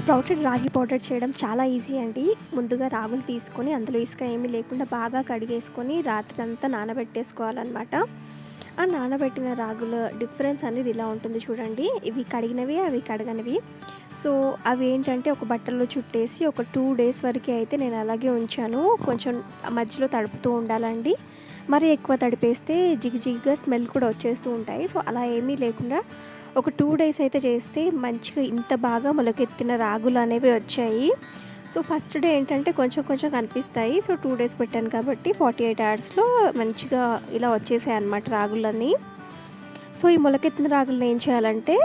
Sprouted రాగి powder చేయడం చాలా ఈజీ అండి. ముందుగా రాగులు తీసుకొని అందులో ఇసుక ఏమీ లేకుండా బాగా కడిగేసుకొని రాత్రంతా నానబెట్టేసుకోవాలన్నమాట. ఆ నానబెట్టిన రాగుల డిఫరెన్స్ అనేది ఇలా ఉంటుంది చూడండి. ఇవి కడిగినవి, అవి కడగనివి. సో అవి ఏంటంటే ఒక బట్టల్లో చుట్టేసి ఒక 2 డేస్ వరకు అయితే నేను అలాగే ఉంచాను. కొంచెం మధ్యలో తడుపుతూ ఉండాలండి. మరీ ఎక్కువ తడిపేస్తే జిగిజిగిగా స్మెల్ కూడా వచ్చేస్తూ ఉంటాయి. సో అలా ఏమీ లేకుండా ఒక 2 డేస్ అయితే చేస్తే మంచిగా ఇంత బాగా మొలకెత్తిన రాగులు అనేవి వచ్చాయి. సో ఫస్ట్ డే ఏంటంటే కొంచెం కొంచెం కనిపిస్తాయి. సో 2 డేస్ పెట్టాను కాబట్టి 48 అవర్స్‌లో మంచిగా ఇలా వచ్చేసాయి అన్నమాట రాగులన్నీ. సో ఈ మొలకెత్తిన రాగులను ఏం చేయాలంటే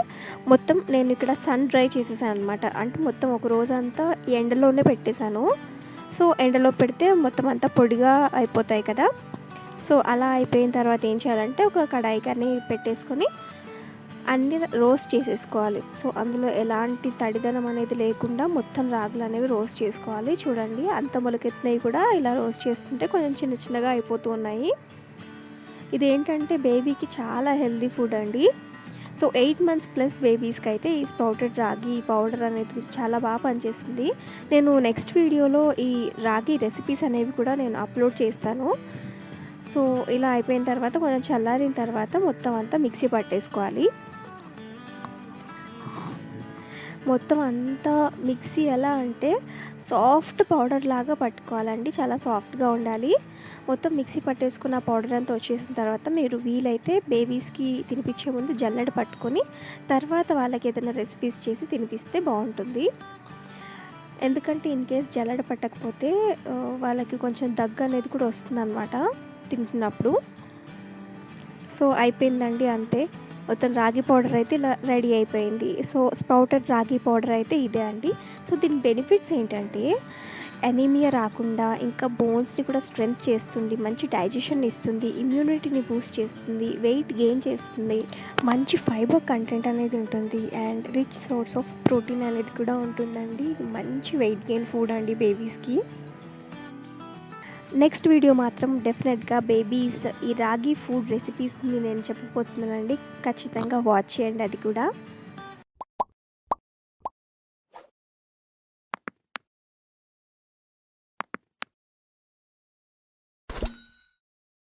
మొత్తం నేను ఇక్కడ సన్ డ్రై చేసేసాను అనమాట. అంటే మొత్తం ఒక రోజంతా ఎండలోనే పెట్టేశాను. సో ఎండలో పెడితే మొత్తం అంతా పొడిగా అయిపోతాయి కదా. సో అలా అయిపోయిన తర్వాత ఏం చేయాలంటే ఒక కడాయి కానీ పెట్టేసుకొని అన్నీ రోస్ట్ చేసేసుకోవాలి. సో అందులో ఎలాంటి తడిదనం అనేది లేకుండా మొత్తం రాగులు అనేవి రోస్ట్ చేసుకోవాలి. చూడండి అంత మొలకెత్తినవి కూడా ఇలా రోస్ట్ చేస్తుంటే కొంచెం చిన్న చిన్నగా అయిపోతూ ఉన్నాయి. ఇదేంటంటే బేబీకి చాలా హెల్తీ ఫుడ్ అండి. సో 8 మంత్స్ ప్లస్ బేబీస్కి అయితే ఈ స్ప్రౌటెడ్ రాగి పౌడర్ అనేది చాలా బాగా పనిచేస్తుంది. నేను నెక్స్ట్ వీడియోలో ఈ రాగి రెసిపీస్ అనేవి కూడా నేను అప్లోడ్ చేస్తాను. సో ఇలా అయిపోయిన తర్వాత కొంచెం చల్లారిన తర్వాత మొత్తం అంతా మిక్సీ పట్టేసుకోవాలి. మొత్తం అంతా మిక్సీ ఎలా అంటే సాఫ్ట్ పౌడర్ లాగా పట్టుకోవాలండి. చాలా సాఫ్ట్గా ఉండాలి. మొత్తం మిక్సీ పట్టేసుకున్న పౌడర్ అంతా వచ్చేసిన తర్వాత మీరు వీలైతే బేబీస్కి తినిపించే ముందు జల్లెడ పట్టుకొని తర్వాత వాళ్ళకి ఏదైనా రెసిపీస్ చేసి తినిపిస్తే బాగుంటుంది. ఎందుకంటే ఇన్ కేస్ జల్లెడ పట్టకపోతే వాళ్ళకి కొంచెం దగ్గు అనేది కూడా వస్తుందన్నమాట తింటున్నప్పుడు. సో అయిపోయిందండి అంతే. మొత్తం రాగి పౌడర్ అయితే ఇలా రెడీ అయిపోయింది. సో స్ప్రౌటెడ్ రాగి పౌడర్ అయితే ఇదే అండి. సో దీని బెనిఫిట్స్ ఏంటంటే అనీమియా రాకుండా ఇంకా బోన్స్ని కూడా స్ట్రెంగ్త్ చేస్తుంది, మంచి డైజెషన్ ఇస్తుంది, ఇమ్యూనిటీని బూస్ట్ చేస్తుంది, వెయిట్ గెయిన్ చేస్తుంది, మంచి ఫైబర్ కంటెంట్ అనేది ఉంటుంది and rich source of protein అనేది కూడా ఉంటుందండి. మంచి వెయిట్ గెయిన్ ఫుడ్ అండి బేబీస్కి. నెక్స్ట్ వీడియో మాత్రం డెఫినెట్గా బేబీస్ ఈ రాగి ఫుడ్ రెసిపీస్ని నేను చెప్పబోతున్నానండి. ఖచ్చితంగా వాచ్ చేయండి అది కూడా.